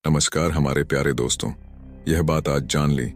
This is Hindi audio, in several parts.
नमस्कार हमारे प्यारे दोस्तों। यह बात आज जान ली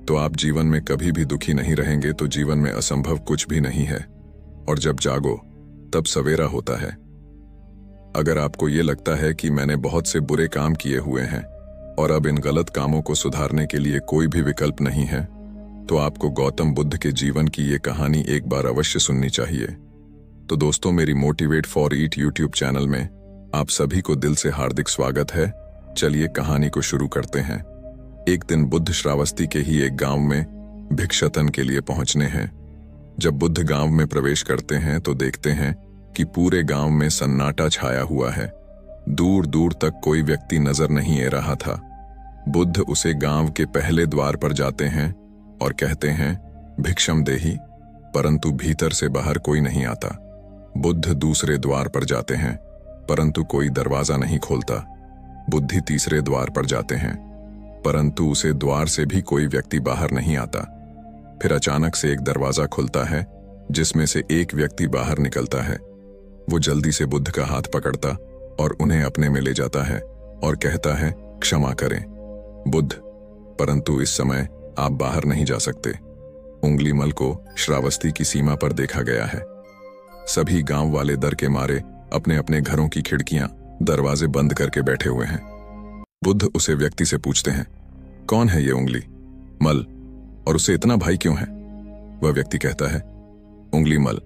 तो आप जीवन में कभी भी दुखी नहीं रहेंगे। तो जीवन में असंभव कुछ भी नहीं है और जब जागो तब सवेरा होता है। अगर आपको ये लगता है कि मैंने बहुत से बुरे काम किए हुए हैं और अब इन गलत कामों को सुधारने के लिए कोई भी विकल्प नहीं है, तो आपको गौतम बुद्ध के जीवन की ये कहानी एक बार अवश्य सुननी चाहिए। तो दोस्तों, मेरी motivate for eat YouTube channel में आप सभी को दिल से हार्दिक स्वागत है। चलिए कहानी को शुरू करते हैं। एक दिन बुद्ध श्रावस्ती के ही एक गांव में भिक्षाटन के लिए पहुंचने हैं। जब बुद्ध गांव में प्रवेश करते हैं तो देखते हैं कि पूरे गांव में सन्नाटा छाया हुआ है। दूर दूर तक कोई व्यक्ति नजर नहीं आ रहा था। बुद्ध उसे गांव के पहले द्वार पर जाते हैं और कहते हैं, भिक्षम देहि, परंतु भीतर से बाहर कोई नहीं आता। बुद्ध दूसरे द्वार पर जाते हैं परंतु कोई दरवाजा नहीं खोलता। बुद्धि तीसरे द्वार पर जाते हैं परंतु उसे द्वार से भी कोई व्यक्ति बाहर नहीं आता। फिर अचानक से एक दरवाजा खुलता है जिसमें से एक व्यक्ति बाहर निकलता है। वो जल्दी से बुद्ध का हाथ पकड़ता और उन्हें अपने में ले जाता है और कहता है, क्षमा करें बुद्ध, परंतु इस समय आप बाहर नहीं जा सकते। उंगलीमल को श्रावस्ती की सीमा पर देखा गया है। सभी गांव वाले डर के मारे अपने अपने घरों की खिड़कियां, दरवाजे बंद करके बैठे हुए हैं। बुद्ध उसे व्यक्ति से पूछते हैं, कौन है ये उंगली मल और उसे इतना भय क्यों है? वह व्यक्ति कहता है, उंगली मल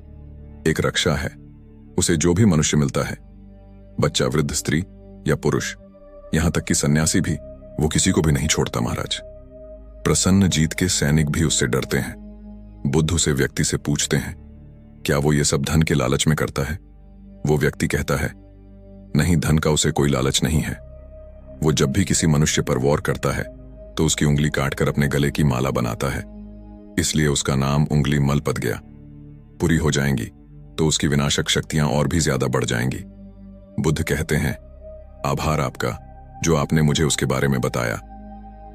एक रक्षा है। उसे जो भी मनुष्य मिलता है, बच्चा, वृद्ध, स्त्री या पुरुष, यहां तक कि सन्यासी भी, वो किसी को भी नहीं छोड़ता महाराज। प्रसन्न जीत के सैनिक भी उससे डरते हैं। बुद्ध उसे व्यक्ति से पूछते हैं, क्या वो ये सब धन के लालच में करता है? वो व्यक्ति कहता है, नहीं, धन का उसे कोई लालच नहीं है। वो जब भी किसी मनुष्य पर वार करता है तो उसकी उंगली काटकर अपने गले की माला बनाता है, इसलिए उसका नाम उंगली मल पड़ गया। पूरी हो जाएंगी तो उसकी विनाशक शक्तियां और भी ज्यादा बढ़ जाएंगी। बुद्ध कहते हैं, आभार आपका जो आपने मुझे उसके बारे में बताया।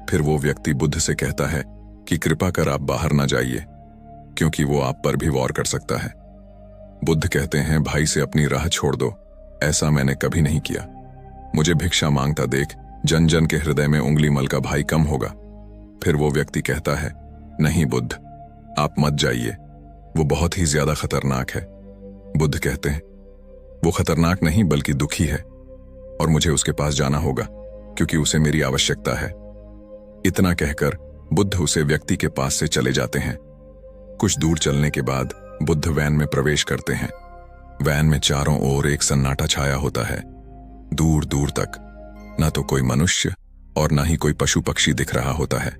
फिर वो व्यक्ति बुद्ध से कहता है कि कृपा कर आप बाहर ना जाइए क्योंकि वो आप पर भी वार कर सकता है। बुद्ध कहते हैं, भाई से अपनी राह छोड़ दो, ऐसा मैंने कभी नहीं किया। मुझे भिक्षा मांगता देख जन जन के हृदय में उंगली मल का भाई कम होगा। फिर वो व्यक्ति कहता है, नहीं बुद्ध, आप मत जाइए, वो बहुत ही ज्यादा खतरनाक है। बुद्ध कहते हैं, वो खतरनाक नहीं बल्कि दुखी है और मुझे उसके पास जाना होगा क्योंकि उसे मेरी आवश्यकता है। इतना कहकर बुद्ध उसे व्यक्ति के पास से चले जाते हैं। कुछ दूर चलने के बाद बुद्ध वैन में प्रवेश करते हैं। वैन में चारों ओर एक सन्नाटा छाया होता है। दूर दूर तक ना तो कोई मनुष्य और ना ही कोई पशु पक्षी दिख रहा होता है,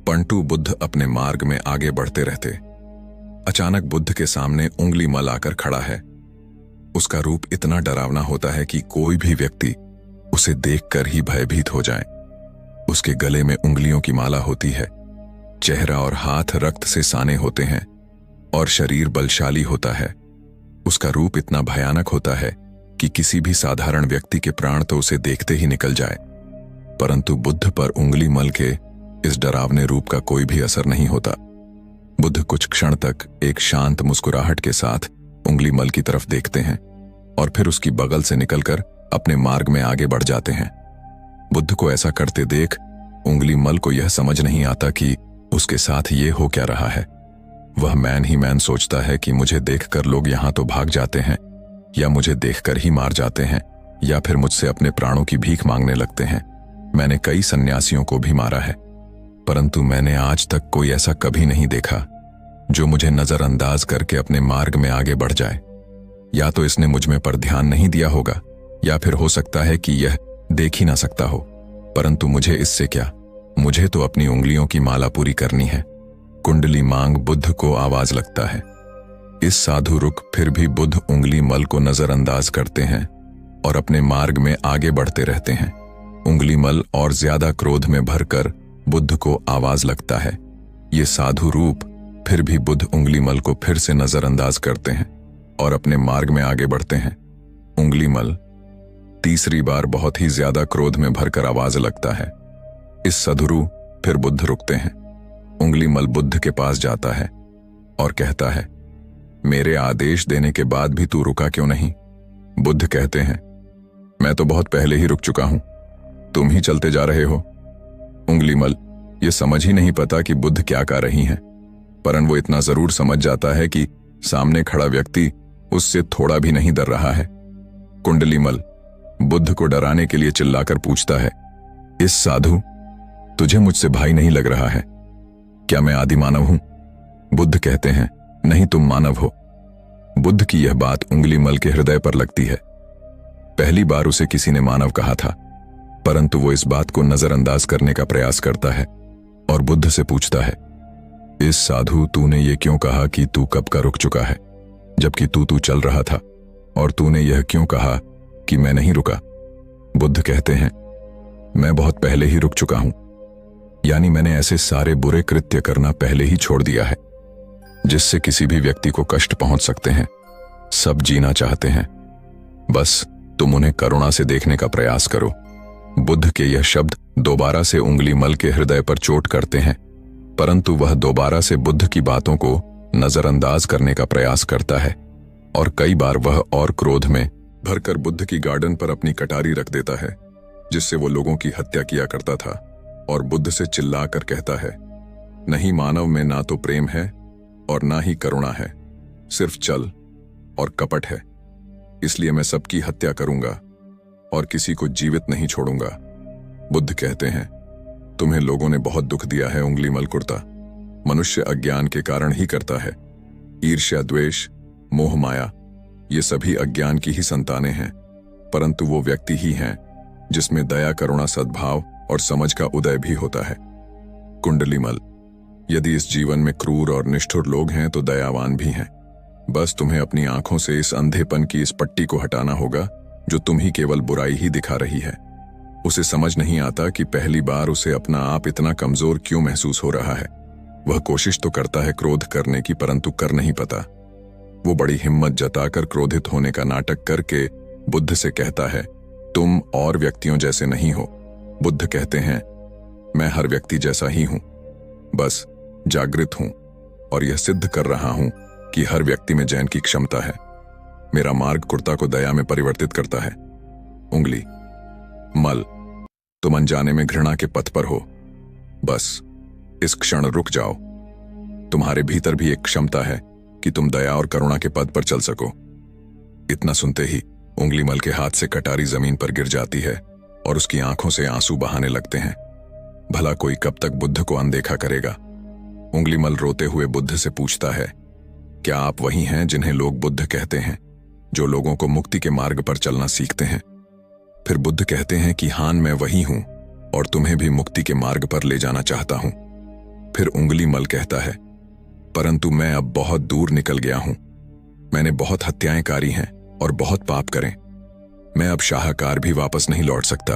परंतु बुद्ध अपने मार्ग में आगे बढ़ते रहते। अचानक बुद्ध के सामने उंगली मल आकर खड़ा है। उसका रूप इतना डरावना होता है कि कोई भी व्यक्ति उसे देखकर ही भयभीत हो जाए। उसके गले में उंगलियों की माला होती है, चेहरा और हाथ रक्त से साने होते हैं और शरीर बलशाली होता है। उसका रूप इतना भयानक होता है कि किसी भी साधारण व्यक्ति के प्राण तो उसे देखते ही निकल जाए, परंतु बुद्ध पर उंगली मल के इस डरावने रूप का कोई भी असर नहीं होता। बुद्ध कुछ क्षण तक एक शांत मुस्कुराहट के साथ उंगली मल की तरफ देखते हैं और फिर उसकी बगल से निकलकर अपने मार्ग में आगे बढ़ जाते हैं। बुद्ध को ऐसा करते देख उंगली मल को यह समझ नहीं आता कि उसके साथ ये हो क्या रहा है। वह मैन ही मैन सोचता है कि मुझे देखकर लोग यहां तो भाग जाते हैं या मुझे देखकर ही मार जाते हैं या फिर मुझसे अपने प्राणों की भीख मांगने लगते हैं। मैंने कई सन्यासियों को भी मारा है, परंतु मैंने आज तक कोई ऐसा कभी नहीं देखा जो मुझे नजरअंदाज करके अपने मार्ग में आगे बढ़ जाए। या तो इसने मुझ में पर ध्यान नहीं दिया होगा या फिर हो सकता है कि यह देख ही ना सकता हो, परंतु मुझे इससे क्या, मुझे तो अपनी उंगलियों की माला पूरी करनी है। कुंडली मांग बुद्ध को आवाज लगता है। इस साधु रुक फिर भी बुद्ध उंगली मल को नजरअंदाज करते हैं और अपने मार्ग में आगे बढ़ते रहते हैं। उंगली मल और ज्यादा क्रोध में भरकर बुद्ध को आवाज लगता है। ये साधु रूप फिर भी बुद्ध उंगली मल को फिर से नजरअंदाज करते हैं और अपने मार्ग में आगे बढ़ते हैं। उंगली मल तीसरी बार बहुत ही ज्यादा क्रोध में भरकर आवाज लगता है। इस सधुरु फिर बुद्ध रुकते हैं। उंगली मल बुद्ध के पास जाता है और कहता है, मेरे आदेश देने के बाद भी तू रुका क्यों नहीं? बुद्ध कहते हैं, मैं तो बहुत पहले ही रुक चुका हूं। तुम ही चलते जा रहे हो। उंगलीमल ये समझ ही नहीं पता कि बुद्ध क्या कह रही हैं, परंतु वो इतना जरूर समझ जाता है कि सामने खड़ा व्यक्ति उससे थोड़ा भी नहीं डर रहा है। कुंडलीमल बुद्ध को डराने के लिए चिल्लाकर पूछता है, इस साधु, तुझे मुझसे भाई नहीं लग रहा है? क्या मैं आदि मानव हूं? बुद्ध कहते हैं, नहीं, तुम मानव हो। बुद्ध की यह बात उंगलीमल के हृदय पर लगती है। पहली बार उसे किसी ने मानव कहा था, परंतु वो इस बात को नजरअंदाज करने का प्रयास करता है और बुद्ध से पूछता है, इस साधु, तूने ये क्यों कहा कि तू कब का रुक चुका है, जबकि तू चल रहा था? और तूने यह क्यों कहा कि मैं नहीं रुका? बुद्ध कहते हैं, मैं बहुत पहले ही रुक चुका हूं, यानी मैंने ऐसे सारे बुरे कृत्य करना पहले ही छोड़ दिया है जिससे किसी भी व्यक्ति को कष्ट पहुंच सकते हैं। सब जीना चाहते हैं, बस तुम उन्हें करुणा से देखने का प्रयास करो। बुद्ध के यह शब्द दोबारा से उंगलीमल के हृदय पर चोट करते हैं, परंतु वह दोबारा से बुद्ध की बातों को नजरअंदाज करने का प्रयास करता है और कई बार वह और क्रोध में भरकर बुद्ध की गार्डन पर अपनी कटारी रख देता है, जिससे वो लोगों की हत्या किया करता था, और बुद्ध से चिल्लाकर कहता है, नहीं, मानव में ना तो प्रेम है और ना ही करुणा है, सिर्फ छल और कपट है। इसलिए मैं सबकी हत्या करूंगा और किसी को जीवित नहीं छोड़ूंगा। बुद्ध कहते हैं, तुम्हें लोगों ने बहुत दुख दिया है उंगलीमल कुर्ता। मनुष्य अज्ञान के कारण ही करता है। ईर्ष्या, द्वेष, मोह, माया, ये सभी अज्ञान की ही संतानें हैं, परंतु वो व्यक्ति ही हैं जिसमें दया, करुणा, सद्भाव और समझ का उदय भी होता है। कुंडलीमल, यदि इस जीवन में क्रूर और निष्ठुर लोग हैं तो दयावान भी हैं। बस तुम्हें अपनी आंखों से इस अंधेपन की इस पट्टी को हटाना होगा जो तुम ही केवल बुराई ही दिखा रही है। उसे समझ नहीं आता कि पहली बार उसे अपना आप इतना कमजोर क्यों महसूस हो रहा है। वह कोशिश तो करता है क्रोध करने की, परंतु कर नहीं पाता। वो बड़ी हिम्मत जताकर क्रोधित होने का नाटक करके बुद्ध से कहता है, तुम और व्यक्तियों जैसे नहीं हो। बुद्ध कहते हैं, मैं हर व्यक्ति जैसा ही हूं, बस जागृत हूं और यह सिद्ध कर रहा हूं कि हर व्यक्ति में जैन की क्षमता है। मेरा मार्ग कुर्ता को दया में परिवर्तित करता है। उंगली मल, तुम अनजाने में घृणा के पथ पर हो, बस इस क्षण रुक जाओ। तुम्हारे भीतर भी एक क्षमता है कि तुम दया और करुणा के पद पर चल सको। इतना सुनते ही उंगलीमल के हाथ से कटारी जमीन पर गिर जाती है और उसकी आंखों से आंसू बहाने लगते हैं। भला कोई कब तक बुद्ध को अनदेखा करेगा। उंगलीमल रोते हुए बुद्ध से पूछता है, क्या आप वही हैं जिन्हें लोग बुद्ध कहते हैं, जो लोगों को मुक्ति के मार्ग पर चलना सीखते हैं? फिर बुद्ध कहते हैं कि हां, मैं वही हूं और तुम्हें भी मुक्ति के मार्ग पर ले जाना चाहता हूं। फिर उंगलीमल कहता है, परंतु मैं अब बहुत दूर निकल गया हूं। मैंने बहुत हत्याएं करी हैं और बहुत पाप करें। मैं अब शाहकार भी वापस नहीं लौट सकता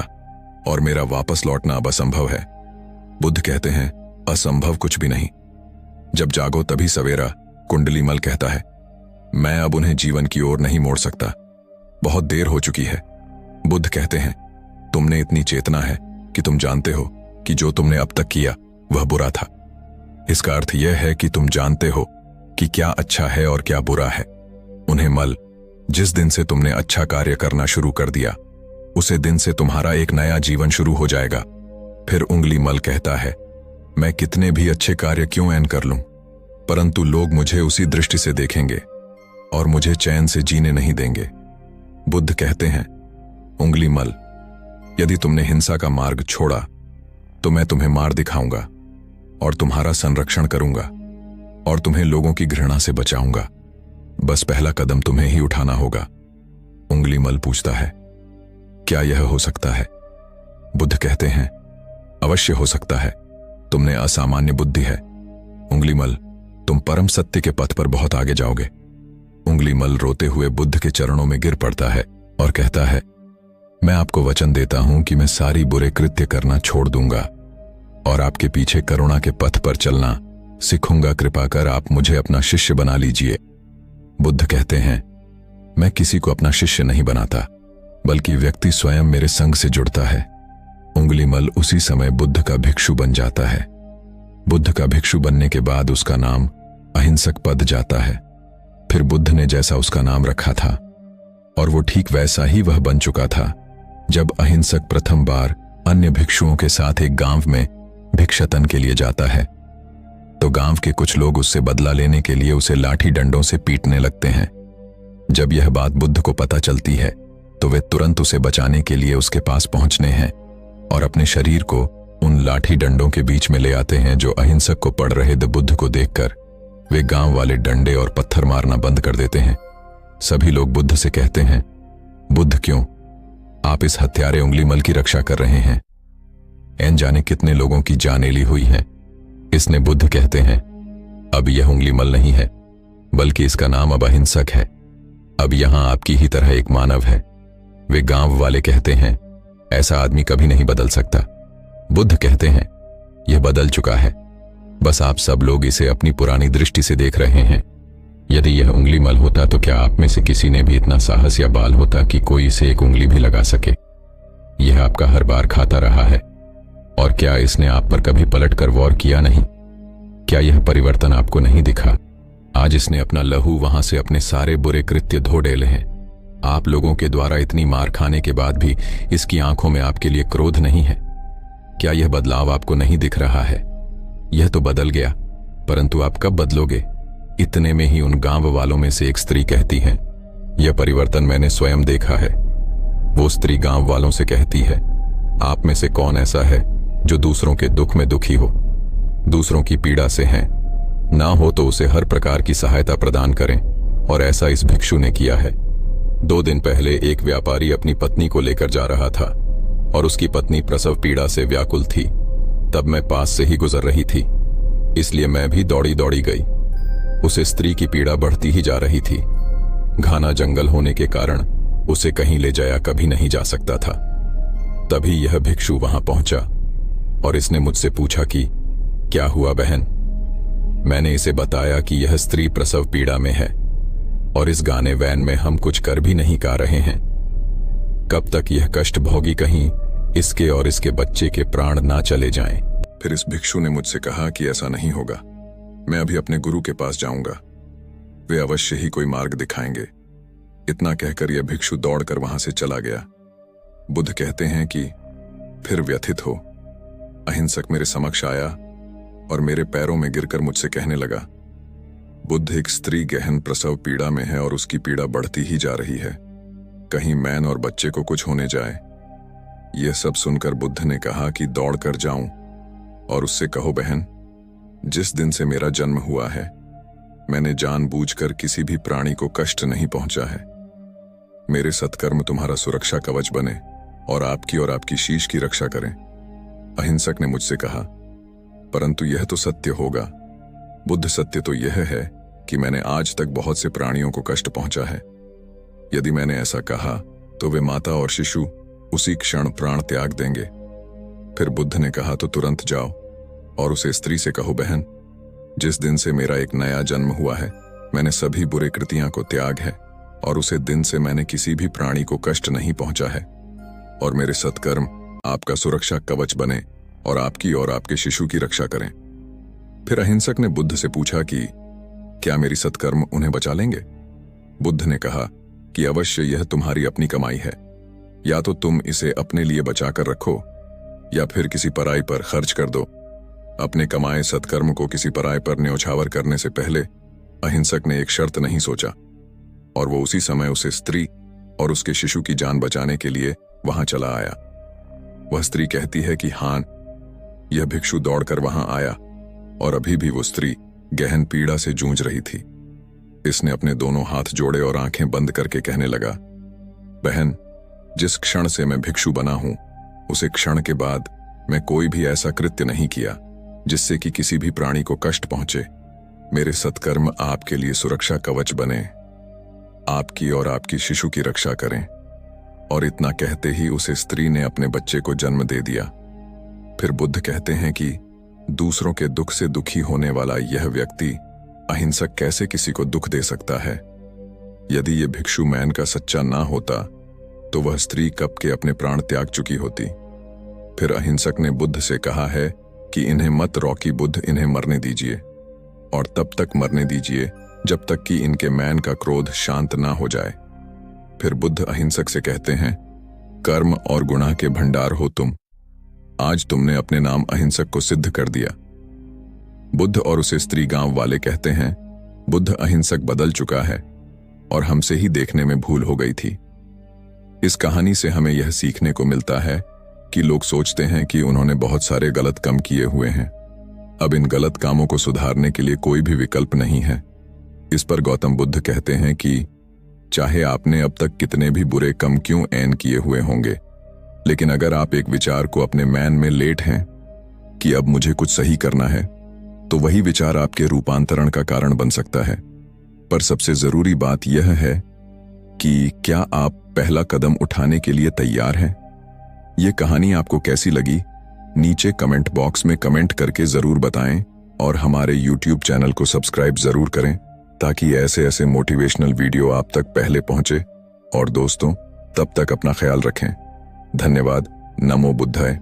और मेरा वापस लौटना अब असंभव है। बुद्ध कहते हैं, असंभव कुछ भी नहीं, जब जागो तभी सवेरा। कुंडलीमल कहता है, मैं अब उन्हें जीवन की ओर नहीं मोड़ सकता, बहुत देर हो चुकी है। बुद्ध कहते हैं, तुमने इतनी चेतना है कि तुम जानते हो कि जो तुमने अब तक किया वह बुरा था। इसका अर्थ यह है कि तुम जानते हो कि क्या अच्छा है और क्या बुरा है। उन्हें मल, जिस दिन से तुमने अच्छा कार्य करना शुरू कर दिया उसे दिन से तुम्हारा एक नया जीवन शुरू हो जाएगा। फिर उंगलीमल कहता है, मैं कितने भी अच्छे कार्य क्यों ऐन कर लूं, परंतु लोग मुझे उसी दृष्टि से देखेंगे और मुझे चैन से जीने नहीं देंगे। बुद्ध कहते हैं, उंगलीमल, यदि तुमने हिंसा का मार्ग छोड़ा तो मैं तुम्हें मार दिखाऊंगा और तुम्हारा संरक्षण करूंगा और तुम्हें लोगों की घृणा से बचाऊंगा। बस पहला कदम तुम्हें ही उठाना होगा। उंगलीमल पूछता है, क्या यह हो सकता है? बुद्ध कहते हैं, अवश्य हो सकता है, तुमने असामान्य बुद्धि है। उंगलीमल, तुम परम सत्य के पथ पर बहुत आगे जाओगे। उंगलीमल रोते हुए बुद्ध के चरणों में गिर पड़ता है और कहता है, मैं आपको वचन देता हूं कि मैं सारी बुरे कृत्य करना छोड़ दूंगा और आपके पीछे करुणा के पथ पर चलना सीखूंगा। कृपा कर आप मुझे अपना शिष्य बना लीजिए। बुद्ध कहते हैं, मैं किसी को अपना शिष्य नहीं बनाता, बल्कि व्यक्ति स्वयं मेरे संग से जुड़ता है। उंगलीमल उसी समय बुद्ध का भिक्षु बन जाता है। बुद्ध का भिक्षु बनने के बाद उसका नाम अहिंसक पद जाता है। फिर बुद्ध ने जैसा उसका नाम रखा था और वो ठीक वैसा ही वह बन चुका था जब अहिंसक प्रथम बार अन्य भिक्षुओं के साथ एक गांव में भिक्षाटन के लिए जाता है तो गांव के कुछ लोग उससे बदला लेने के लिए उसे लाठी डंडों से पीटने लगते हैं। जब यह बात बुद्ध को पता चलती है तो वे तुरंत उसे बचाने के लिए उसके पास पहुंचने हैं और अपने शरीर को उन लाठी डंडों के बीच में ले आते हैं जो अहिंसक को पड़ रहे बुद्ध को देखकर वे गांव वाले डंडे और पत्थर मारना बंद कर देते हैं। सभी लोग बुद्ध से कहते हैं, बुद्ध क्यों आप इस हत्यारे उंगलीमल की रक्षा कर रहे हैं? एन जाने कितने लोगों की जानें ली हुई है। इसने बुद्ध कहते हैं, अब यह उंगलीमल नहीं है बल्कि इसका नाम अब अहिंसक है। अब यहां आपकी ही तरह एक मानव है। वे गांव वाले कहते हैं, ऐसा आदमी कभी नहीं बदल सकता। बुद्ध कहते हैं, यह बदल चुका है, बस आप सब लोग इसे अपनी पुरानी दृष्टि से देख रहे हैं। यदि यह उंगलीमल होता तो क्या आप में से किसी ने भी इतना साहस या बाल होता कि कोई इसे एक उंगली भी लगा सके? यह आपका हर बार खाता रहा है और क्या इसने आप पर कभी पलट कर वार किया नहीं? क्या यह परिवर्तन आपको नहीं दिखा? आज इसने अपना लहू वहां से अपने सारे बुरे कृत्य धो डाले हैं। आप लोगों के द्वारा इतनी मार खाने के बाद भी इसकी आंखों में आपके लिए क्रोध नहीं है। क्या यह बदलाव आपको नहीं दिख रहा है? यह तो बदल गया, परंतु आप कब बदलोगे? इतने में ही उन गांव वालों में से एक स्त्री कहती है, यह परिवर्तन मैंने स्वयं देखा है। वो स्त्री गांव वालों से कहती है, आप में से कौन ऐसा है जो दूसरों के दुख में दुखी हो, दूसरों की पीड़ा से है? ना हो तो उसे हर प्रकार की सहायता प्रदान करें, और ऐसा इस भिक्षु ने किया है। 2 दिन पहले एक व्यापारी अपनी पत्नी को लेकर जा रहा था और उसकी पत्नी प्रसव पीड़ा से व्याकुल थी। तब मैं पास से ही गुजर रही थी, इसलिए मैं भी दौड़ी दौड़ी गई। उसे स्त्री की पीड़ा बढ़ती ही जा रही थी। घना जंगल होने के कारण उसे कहीं ले जाया कभी नहीं जा सकता था। तभी यह भिक्षु वहां पहुंचा और इसने मुझसे पूछा कि क्या हुआ बहन? मैंने इसे बताया कि यह स्त्री प्रसव पीड़ा में है और इस गाने वैन में हम कुछ कर भी नहीं पा रहे हैं। कब तक यह कष्ट भोगी, कहीं इसके और इसके बच्चे के प्राण ना चले जाएं। फिर इस भिक्षु ने मुझसे कहा कि ऐसा नहीं होगा, मैं अभी अपने गुरु के पास जाऊंगा, वे अवश्य ही कोई मार्ग दिखाएंगे। इतना कहकर यह भिक्षु दौड़कर वहां से चला गया। बुद्ध कहते हैं कि फिर व्यथित हो अहिंसक मेरे समक्ष आया और मेरे पैरों में गिरकर मुझसे कहने लगा, बुद्ध एक स्त्री गहन प्रसव पीड़ा में है और उसकी पीड़ा बढ़ती ही जा रही है, कहीं मैन और बच्चे को कुछ होने जाए। यह सब सुनकर बुद्ध ने कहा कि दौड़कर जाऊं और उससे कहो, बहन जिस दिन से मेरा जन्म हुआ है मैंने जानबूझकर किसी भी प्राणी को कष्ट नहीं पहुंचा है। मेरे सत्कर्म तुम्हारा सुरक्षा कवच बने और आपकी शीश की रक्षा करें। अहिंसक ने मुझसे कहा, परंतु यह तो सत्य होगा। बुद्ध, सत्य तो यह है कि मैंने आज तक बहुत से प्राणियों को कष्ट पहुंचा है। यदि मैंने ऐसा कहा तो वे माता और शिशु उसी क्षण प्राण त्याग देंगे। फिर बुद्ध ने कहा, तो तुरंत जाओ और उसे स्त्री से कहो, बहन जिस दिन से मेरा एक नया जन्म हुआ है मैंने सभी बुरे कृतियां को त्याग है और उसे दिन से मैंने किसी भी प्राणी को कष्ट नहीं पहुंचा है, और मेरे सत्कर्म आपका सुरक्षा कवच बने और आपके शिशु की रक्षा करें। फिर अहिंसक ने बुद्ध से पूछा कि क्या मेरी सत्कर्म उन्हें बचा लेंगे? बुद्ध ने कहा कि अवश्य यह तुम्हारी अपनी कमाई है, या तो तुम इसे अपने लिए बचाकर रखो या फिर किसी पराई पर खर्च कर दो। अपने कमाए सत्कर्म को किसी पराय पर न्यौछावर करने से पहले अहिंसक ने एक शर्त नहीं सोचा और वो उसी समय उसे स्त्री और उसके शिशु की जान बचाने के लिए वहां चला आया। वह स्त्री कहती है कि हाँ, यह भिक्षु दौड़कर वहां आया और अभी भी वो स्त्री गहन पीड़ा से जूझ रही थी। इसने अपने दोनों हाथ जोड़े और आंखें बंद करके कहने लगा, बहन जिस क्षण से मैं भिक्षु बना हूं उसे क्षण के बाद मैं कोई भी ऐसा कृत्य नहीं किया जिससे कि किसी भी प्राणी को कष्ट पहुंचे। मेरे सत्कर्म आपके लिए सुरक्षा कवच बने, आपकी और आपकी शिशु की रक्षा करें। और इतना कहते ही उसे स्त्री ने अपने बच्चे को जन्म दे दिया। फिर बुद्ध कहते हैं कि दूसरों के दुख से दुखी होने वाला यह व्यक्ति अहिंसक कैसे किसी को दुख दे सकता है? यदि यह भिक्षु मैन का सच्चा ना होता तो वह स्त्री कब के अपने प्राण त्याग चुकी होती। फिर अहिंसक ने बुद्ध से कहा है कि इन्हें मत रोकी बुद्ध, इन्हें मरने दीजिए और तब तक मरने दीजिए जब तक कि इनके मैन का क्रोध शांत ना हो जाए। फिर बुद्ध अहिंसक से कहते हैं, कर्म और गुनाह के भंडार हो तुम, आज तुमने अपने नाम अहिंसक को सिद्ध कर दिया। बुद्ध और उसे स्त्री गांव वाले कहते हैं, बुद्ध अहिंसक बदल चुका है और हमसे ही देखने में भूल हो गई थी। इस कहानी से हमें यह सीखने को मिलता है कि लोग सोचते हैं कि उन्होंने बहुत सारे गलत काम किए हुए हैं। अब इन गलत कामों को सुधारने के लिए कोई भी विकल्प नहीं है। इस पर गौतम बुद्ध कहते हैं कि चाहे आपने अब तक कितने भी बुरे काम क्यों ऐन किए हुए होंगे, लेकिन अगर आप एक विचार को अपने मैन में लेट हैं कि अब मुझे कुछ सही करना है, तो वही विचार आपके रूपांतरण का कारण बन सकता है। पर सबसे जरूरी बात यह है कि क्या आप पहला कदम उठाने के लिए तैयार हैं? ये कहानी आपको कैसी लगी? नीचे कमेंट बॉक्स में कमेंट करके जरूर बताएं और हमारे YouTube चैनल को सब्सक्राइब जरूर करें ताकि ऐसे ऐसे मोटिवेशनल वीडियो आप तक पहले पहुंचे। और दोस्तों, तब तक अपना ख्याल रखें। धन्यवाद। नमो बुद्धाय।